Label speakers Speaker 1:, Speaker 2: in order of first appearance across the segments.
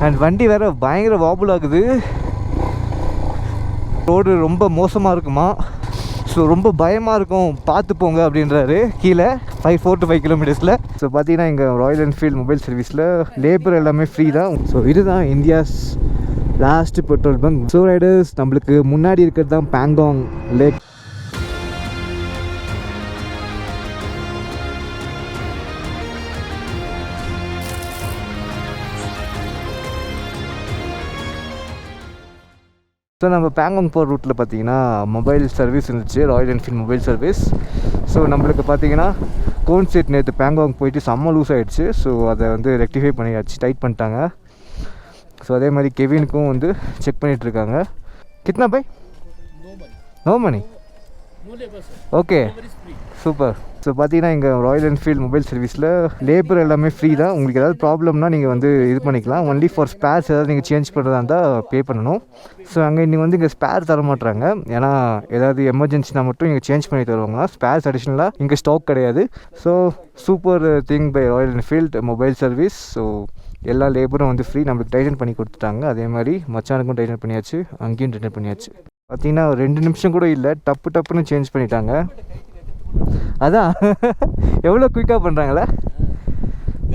Speaker 1: And வண்டி வேறு பயங்கர வாபுல் ஆகுது. ரோடு ரொம்ப மோசமாக இருக்குமா, ஸோ ரொம்ப பயமாக இருக்கும், பார்த்து போங்க அப்படின்றாரு. கீழே 4 to 5 கிலோமீட்டர்ஸில். ஸோ பார்த்தீங்கன்னா இங்கே ராயல் என்ஃபீல்டு மொபைல் சர்வீஸில் லேபர் எல்லாமே ஃப்ரீ தான். ஸோ இதுதான் India's last petrol bunk. So Riders, நம்மளுக்கு முன்னாடி இருக்கிறது தான் பேங்காங் லேக். ஸோ நம்ம பேங்காங் போகிற ரூட்டில் பார்த்தீங்கன்னா மொபைல் சர்வீஸ் இருந்துச்சு, Royal Enfield mobile service. So நம்மளுக்கு பார்த்தீங்கன்னா கோன் செட் நேற்று பேங்காங் போயிட்டு செம்ம லூஸ் ஆகிடுச்சு. ஸோ அதை வந்து ரெக்டிஃபை பண்ணியாச்சு, டைட் பண்ணிட்டாங்க. ஸோ அதே மாதிரி கெவினுக்கும் வந்து செக் பண்ணிகிட்ருக்காங்க. கிட்னா pay no money okay super. So பார்த்தீங்கன்னா இங்கே ராயல் என்ஃபீல்டு மொபைல் சர்வீஸில் லேபர் எல்லாமே ஃப்ரீ தான். உங்களுக்கு ஏதாவது ப்ராப்ளம்னா நீங்கள் வந்து இது பண்ணிக்கலாம். ஒன்லி ஃபார் ஸ்பேர்ஸ் ஏதாவது நீங்கள் சேஞ்ச் பண்ணுறதா இருந்தால் பே பண்ணணும். ஸோ அங்கே நீங்கள் வந்து இங்கே ஸ்பேர் தர மாட்டுறாங்க. ஏன்னா ஏதாவது எமர்ஜென்சினா மட்டும் இங்கே சேஞ்ச் பண்ணி தருவாங்க. ஸ்பேர்ஸ் அடிஷ்னலாக இங்கே ஸ்டாக் கிடையாது. So super thing by Royal Enfield mobile service. So எல்லா லேபரும் வந்து ஃப்ரீ. நம்மளுக்கு டைட்டன் பண்ணி கொடுத்துட்டாங்க. அதே மாதிரி மச்சானுக்கும் டைட்டன் பண்ணியாச்சு, அங்கேயும் டைட்டன் பண்ணியாச்சு. பார்த்தீங்கன்னா 2 நிமிஷம் கூட இல்லை, டப்புன்னு சேஞ்ச் பண்ணிட்டாங்க. அதான் எவ்வளோ குயிக்காக பண்ணுறாங்களே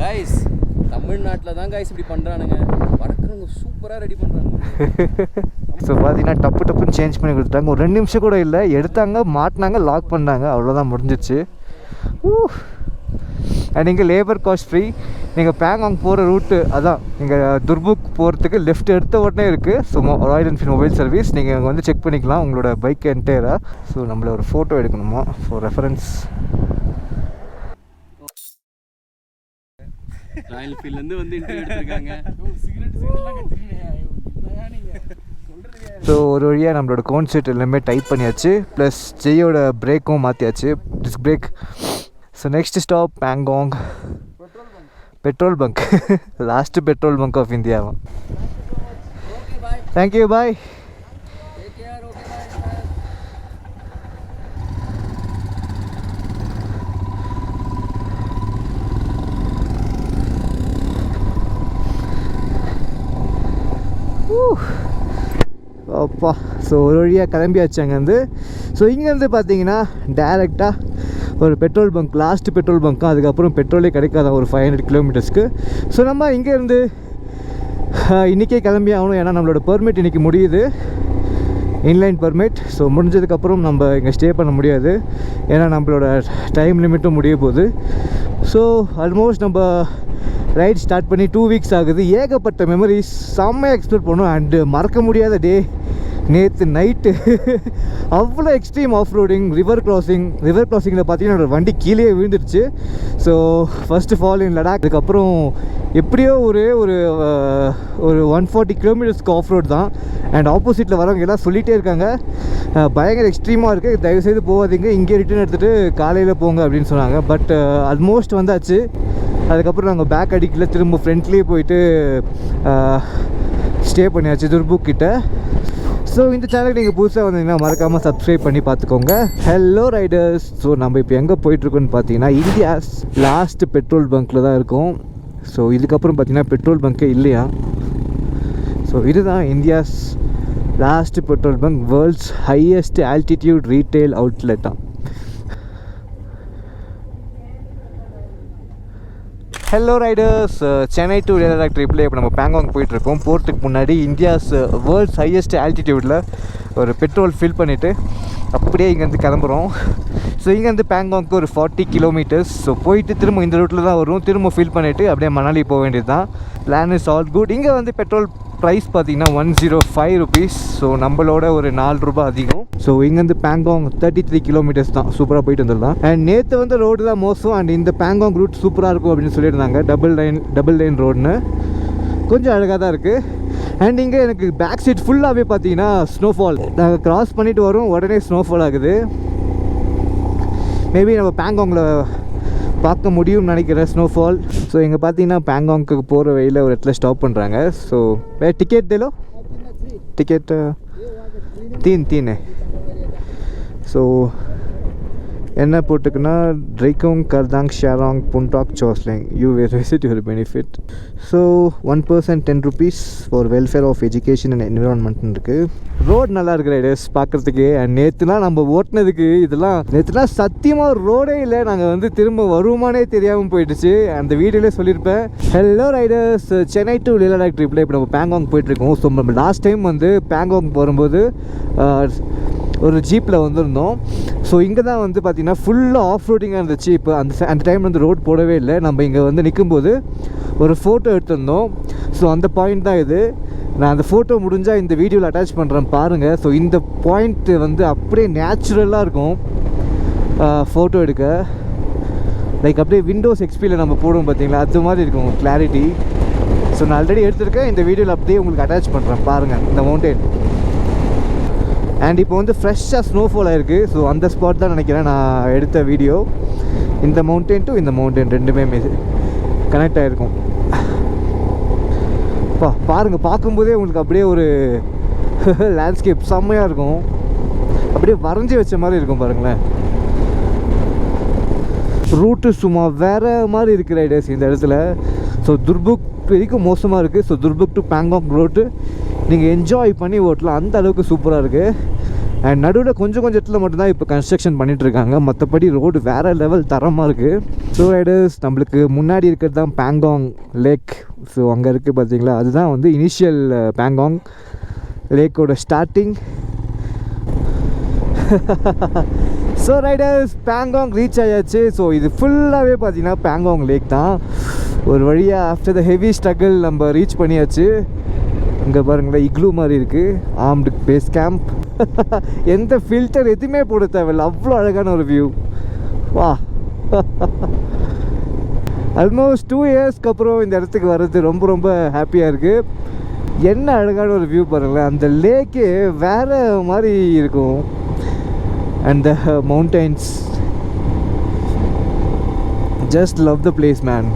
Speaker 2: கைஸ். தமிழ்நாட்டில் தான் கைஸ் இப்படி பண்ணுறானுங்க, வடக்குறவங்க சூப்பராக ரெடி பண்ணுறாங்க.
Speaker 1: ஸோ பார்த்தீங்கன்னா டப்புன்னு சேஞ்ச் பண்ணி கொடுத்தாங்க. ஒரு 2 நிமிஷம் கூட இல்லை, எடுத்தாங்க, மாட்டினாங்க, லாக் பண்ணாங்க, அவ்வளோதான் முடிஞ்சிச்சு. அண்ட் இங்கே லேபர் காஸ்ட் ஃப்ரீ. நீங்கள் பேங்காங் போகிற ரூட்டு அதான், நீங்கள் துர்புக் போகிறதுக்கு லெஃப்ட் எடுத்த உடனே இருக்குது. So Royal Enfield mobile service நீங்கள் அங்கே வந்து செக் பண்ணிக்கலாம் உங்களோட பைக் என்டையராக. ஸோ நம்மள ஒரு ஃபோட்டோ எடுக்கணுமா ஃபார் ரெஃபரன்ஸ்.
Speaker 2: ராயல் என்ஃபீல்ட்லேருந்து வந்து இன்டர்வியூ எடுத்துருக்காங்க.
Speaker 1: ஸோ ஒரு வழியாக நம்மளோட கோன் செட் எல்லாமே டைப் பண்ணியாச்சு, ப்ளஸ் ஜெயோட பிரேக்கும் மாற்றியாச்சு, disc brake. So next stop Pangong petrol bunk. Last petrol bunk of India. Thank you, bye. அப்பா. ஸோ ஒரு வழியாக கிளம்பியாச்சு அங்கேருந்து. ஸோ இங்கேருந்து பார்த்தீங்கன்னா டேரெக்டாக ஒரு பெட்ரோல் பங்க், லாஸ்ட்டு பெட்ரோல் பங்க்கும், அதுக்கப்புறம் பெட்ரோலே கிடைக்காத ஒரு 500 கிலோமீட்டர்ஸ்க்கு. ஸோ நம்ம இங்கேருந்து இன்றைக்கே கிளம்பி ஆகணும். ஏன்னா நம்மளோட பெர்மிட் இன்றைக்கி முடியுது, இன்லைன் பெர்மிட். ஸோ முடிஞ்சதுக்கப்புறம் நம்ம இங்கே ஸ்டே பண்ண முடியாது, ஏன்னா நம்மளோட டைம் லிமிட்டும் முடிய போகுது. ஸோ ஆல்மோஸ்ட் நம்ம ரைட் ஸ்டார்ட் பண்ணி 2 வீக்ஸ் ஆகுது. ஏகப்பட்ட மெமரிஸ், செம்மையாக எக்ஸ்ப்ளோர் பண்ணோம். அண்டு மறக்க முடியாத டே நேற்று நைட்டு. அவ்வளோ எக்ஸ்ட்ரீம் ஆஃப் ரோடிங், ரிவர் கிராசிங்கில் பார்த்தீங்கன்னா என்னோடய வண்டி கீழே விழுந்துருச்சு. So first fall in Ladakh. அதுக்கப்புறம் எப்படியோ ஒரு 140 கிலோமீட்டர்ஸ்க்கு ஆஃப் ரோட் தான். அண்ட் ஆப்போசிட்டில் வரவங்க எல்லாம் சொல்லிகிட்டே இருக்காங்க, பயங்கர எக்ஸ்ட்ரீமாக இருக்குது, தயவுசெய்து போகாதீங்க, இங்கே ரிட்டர்ன் எடுத்துகிட்டு காலையில் போங்க அப்படின்னு சொன்னாங்க. பட் ஆல்மோஸ்ட் வந்தாச்சு. அதுக்கப்புறம் நாங்கள் பேக் அடிக்கல, திரும்ப ஃப்ரண்ட்லேயே போயிட்டு ஸ்டே பண்ணியாச்சு துர்புக் கிட்ட. ஸோ இந்த சேனலுக்கு நீங்கள் புதுசாக வந்தீங்கன்னா மறக்காமல் சப்ஸ்கிரைப் பண்ணி பார்த்துக்கோங்க. Hello Riders. ஸோ நம்ம இப்போ எங்கே போயிட்டுருக்கோன்னு பார்த்தீங்கன்னா இந்தியாஸ் லாஸ்ட் பெட்ரோல் பங்க்கில் தான் இருக்கும். ஸோ இதுக்கப்புறம் பார்த்தீங்கன்னா பெட்ரோல் பங்க்கே இல்லையா. ஸோ இதுதான் India's last petrol bunk, world's highest altitude retail அவுட்லெட்டாக. Hello Riders, Chennai to லேலடாக் ட்ரிப்பில் இப்போ நம்ம பேங்காங் போயிட்டுருக்கோம். போகிறதுக்கு முன்னாடி இந்தியாஸ் வேர்ல்ட்ஸ் ஹையஸ்ட் ஆல்டிடியூடில் ஒரு பெட்ரோல் ஃபில் பண்ணிவிட்டு அப்படியே இங்கேருந்து கிளம்புறோம். ஸோ இங்கேருந்து பேங்காங்க்கு ஒரு 40 கிலோமீட்டர்ஸ். ஸோ போயிட்டு திரும்ப இந்த ரூட்டில் தான் வரும், திரும்ப ஃபில் பண்ணிவிட்டு அப்படியே மணாலி போக வேண்டியது தான். Plan is all good. இங்கே வந்து பெட்ரோல் ப்ரைஸ் பார்த்தீங்கன்னா 105 ருபீஸ். ஸோ நம்மளோட ஒரு 4 ரூபா அதிகம். ஸோ இங்கேருந்து பேங்காங் 33 கிலோமீட்டர்ஸ் தான், சூப்பராக போயிட்டு வந்துடலாம். அண்ட் நேற்று வந்து ரோடு தான் மோசம், அண்ட் இந்த பேங்காங் ரூட் சூப்பராக இருக்கும் அப்படின்னு சொல்லியிருந்தாங்க. டபுள் லைன் ரோடுன்னு கொஞ்சம் அழகாக தான் இருக்குது. அண்ட் இங்கே எனக்கு பேக் சைட் ஃபுல்லாகவே பார்த்தீங்கன்னா ஸ்னோஃபால். நாங்கள் க்ராஸ் பண்ணிவிட்டு வரோம், உடனே ஸ்னோஃபால் ஆகுது. மேபி நம்ம பேங்காங்கில் பார்க்க முடியும்னு நினைக்கிறேன் ஸ்னோஃபால். ஸோ இங்கே பார்த்தீங்கன்னா பேங்காங்க்கு போகிற வழியில் ஒரு இடத்துல ஸ்டாப் பண்ணுறாங்க. ஸோ டிக்கெட் தேலோ டிக்கெட் तीन है. ஸோ என்ன போட்டுக்குன்னா ட்ரைக்கோங் கர்தாங் ஷாராங் புன்டாக் சோஸ்லிங் you will visit your benefit. So 1% 10 rupees for welfare of education and என்விரான்மெண்ட்னு இருக்குது. ரோடு நல்லா இருக்குது ரைடர்ஸ் பார்க்குறதுக்கு. அண்ட் நேற்றுலாம் நம்ம ஓட்டினதுக்கு இதெல்லாம் நேற்றுலாம் சத்தியமாக ரோடே இல்லை. நாங்கள் வந்து திரும்ப வருமானே தெரியாமல் போயிடுச்சு. அந்த வீடியோலே சொல்லியிருப்பேன். ஹலோ ரைடர்ஸ், சென்னை டு லீலாக் ட்ரிப்பில் இப்போ நம்ம பேங்காங் போயிட்டுருக்கோம். ஸோ நம்ம லாஸ்ட் டைம் வந்து பேங்காங் வரும்போது ஒரு ஜீப்பில் வந்திருந்தோம். ஸோ இங்கே தான் வந்து பார்த்திங்கன்னா ஃபுல்லாக ஆஃப் ரோடிங்காக இருந்துச்சு. இப்போ அந்த டைம் வந்து ரோட் போடவே இல்லை. நம்ம இங்கே வந்து நிற்கும்போது ஒரு ஃபோட்டோ எடுத்திருந்தோம். ஸோ அந்த பாயிண்ட் தான் இது. நான் அந்த ஃபோட்டோ முடிஞ்சால் இந்த வீடியோவில் அட்டாச் பண்ணுறேன் பாருங்கள். ஸோ இந்த பாயிண்ட்டு வந்து அப்படியே நேச்சுரலாக இருக்கும் ஃபோட்டோ எடுக்க. லைக் அப்படியே விண்டோஸ் எக்ஸ்பியில் நம்ம போடுவோம் பார்த்தீங்களா, அது மாதிரி இருக்கும் கிளாரிட்டி. ஸோ நான் ஆல்ரெடி எடுத்திருக்கேன். இந்த வீடியோவில் அப்படியே உங்களுக்கு அட்டாச் பண்ணுறேன் பாருங்கள் இந்த மவுண்டெயின். அண்ட் இப்போ வந்து ஃப்ரெஷ்ஷாக ஸ்னோஃபால் ஆகிருக்கு. ஸோ அந்த ஸ்பாட் தான் நினைக்கிறேன் நான் எடுத்த வீடியோ. இந்த மவுண்டெயின் டு இந்த மவுண்டெயின் ரெண்டுமே கனெக்ட் ஆகிருக்கும். பாருங்கள், பார்க்கும்போதே உங்களுக்கு அப்படியே ஒரு லேண்ட்ஸ்கேப் செம்மையாக இருக்கும். அப்படியே வரைஞ்சி வச்ச மாதிரி இருக்கும் பாருங்களேன். ரூட்டு சும்மா வேறு மாதிரி இருக்குது ரைடர்ஸ் இந்த இடத்துல. ஸோ துர்புக் வரைக்கும் மோசமாக இருக்குது. ஸோ துர்புக் டு பேங்காக் ரோட்டு நீங்கள் என்ஜாய் பண்ணி ஓட்டலாம், அந்த அளவுக்கு சூப்பராக இருக்குது. அண்ட் நடுவில் கொஞ்சம் இடத்துல மட்டும்தான் இப்போ கன்ஸ்ட்ரக்ஷன் பண்ணிகிட்ருக்காங்க. மற்றபடி ரோடு வேறு லெவல் தரமாக இருக்குது. ஸோ ரைடர்ஸ், நம்மளுக்கு முன்னாடி இருக்கிறது தான் பேங்காங் லேக். ஸோ அங்கே இருக்குது பார்த்தீங்களா, அதுதான் வந்து இனிஷியல் பேங்காங் லேக்கோட starting. So riders, Pangong reach ஆயாச்சு. ஸோ இது ஃபுல்லாகவே பார்த்தீங்கன்னா பேங்காங் லேக் தான். ஒரு வழியாக ஆஃப்டர் த ஹெவி ஸ்ட்ரகிள் நம்ம ரீச் பண்ணியாச்சு. இங்கே பாருங்களேன், இக்லூ மாதிரி இருக்குது, ஆர்ம்டு பேஸ் கேம்ப். எந்த ஃபில்டர் எதுவுமே போட தேவையில்லை, அவ்வளோ அழகான ஒரு வியூ. வா, ஆல்மோஸ்ட் 2 இயர்ஸ்க்கு அப்புறம் இந்த இடத்துக்கு வர்றது ரொம்ப ஹாப்பியாக இருக்குது. என்ன அழகான ஒரு வியூ பாருங்களேன். அந்த லேக்கே வேறு மாதிரி இருக்கும். And the mountains, just love the place man.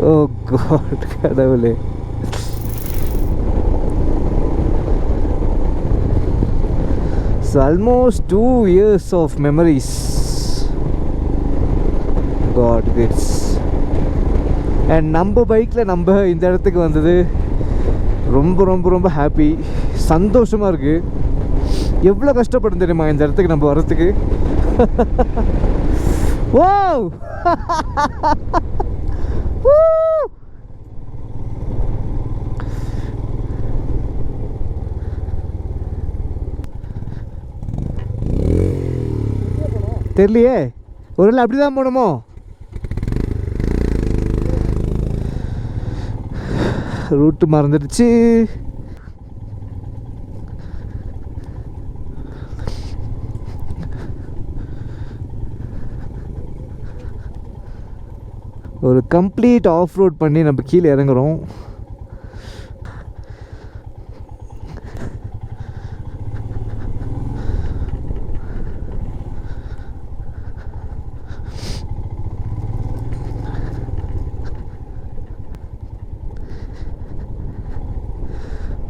Speaker 1: Oh God, கடவுளே. So almost 2 years of memories God gets. And நம்ம பைக்கில் நம்ம இந்த இடத்துக்கு வந்தது ரொம்ப ஹாப்பி, சந்தோஷமாக இருக்குது. எவ்வளோ கஷ்டப்படும் தெரியுமா இந்த இடத்துக்கு நம்ம வர்றதுக்கு. வாவ் தெரியலையே, ஒரு நாள் அப்படி தான் போகணுமோ. ரூட்டு மறந்துடுச்சு. ஒரு கம்ப்ளீட் ஆஃப் ரோட் பண்ணி நம்ம கீழே இறங்குறோம்.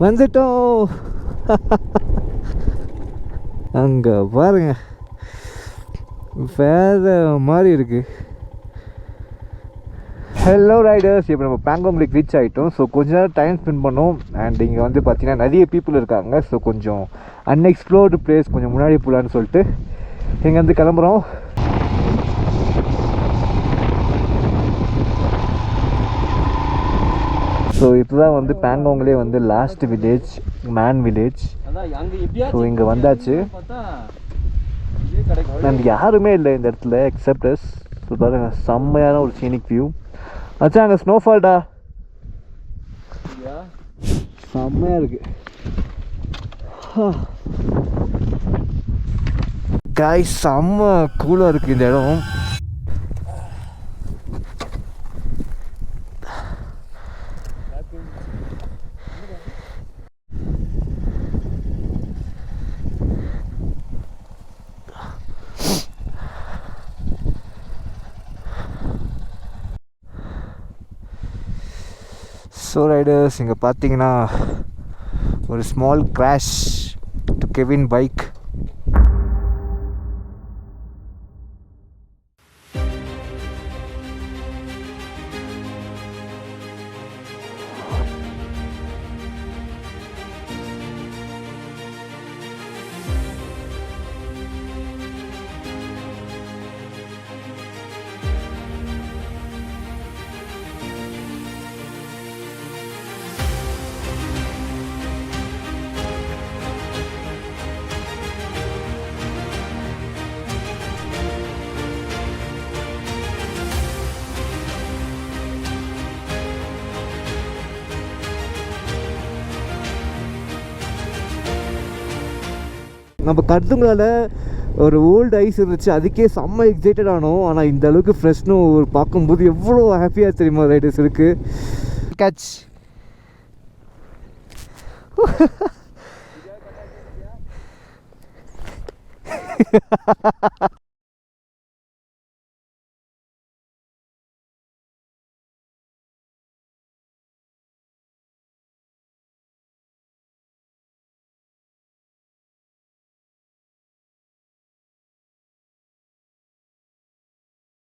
Speaker 1: வந்துட்டோம். அங்கே பாருங்க, வேறு மாதிரி இருக்குது. ஹலோ ரைடர்ஸ், இப்போ நம்ம பேங்காங் லேக் ரீச் ஆகிட்டோம். ஸோ கொஞ்ச நேரம் டைம் ஸ்பெண்ட் பண்ணோம். அண்ட் இங்கே வந்து பார்த்திங்கன்னா நிறைய பீப்புள் இருக்காங்க. ஸோ கொஞ்சம் அன்எக்ஸ்ப்ளோர்டு பிளேஸ், கொஞ்சம் முன்னாடி போகலான்னு சொல்லிட்டு இங்கேருந்து கிளம்புறோம். ஸோ இதுதான் வந்து பேங்காங்லேயே வந்து last village, man village. So இங்கே வந்தாச்சு. நம்ம யாருமே இல்லை இந்த இடத்துல எக்ஸப்ட் அஸ். ஸோ பாருங்க, செம்மையான ஒரு சீனிக் வியூ. அச்சா அங்கே ஸ்னோஃபால்டா, செம்மையாக இருக்கு. காய் செம்ம கூலாக இருக்குது இந்த இடம். ஸோ ரைடர்ஸ், இங்கே பார்த்தீங்கன்னா ஒரு small crash to Kevin bike. நம்ம கருத்துங்களால் ஒரு ஓல்டு ஐஸ் இருந்துச்சு, அதுக்கே செம்ம எக்ஸைட்டட் ஆனோம். ஆனால் இந்த அளவுக்கு ஃப்ரெஷ்னு ஒரு பார்க்கும்போது எவ்வளோ ஹாப்பியாக தெரியுமா ரைடர்ஸ் இருக்குது. கேட்ச்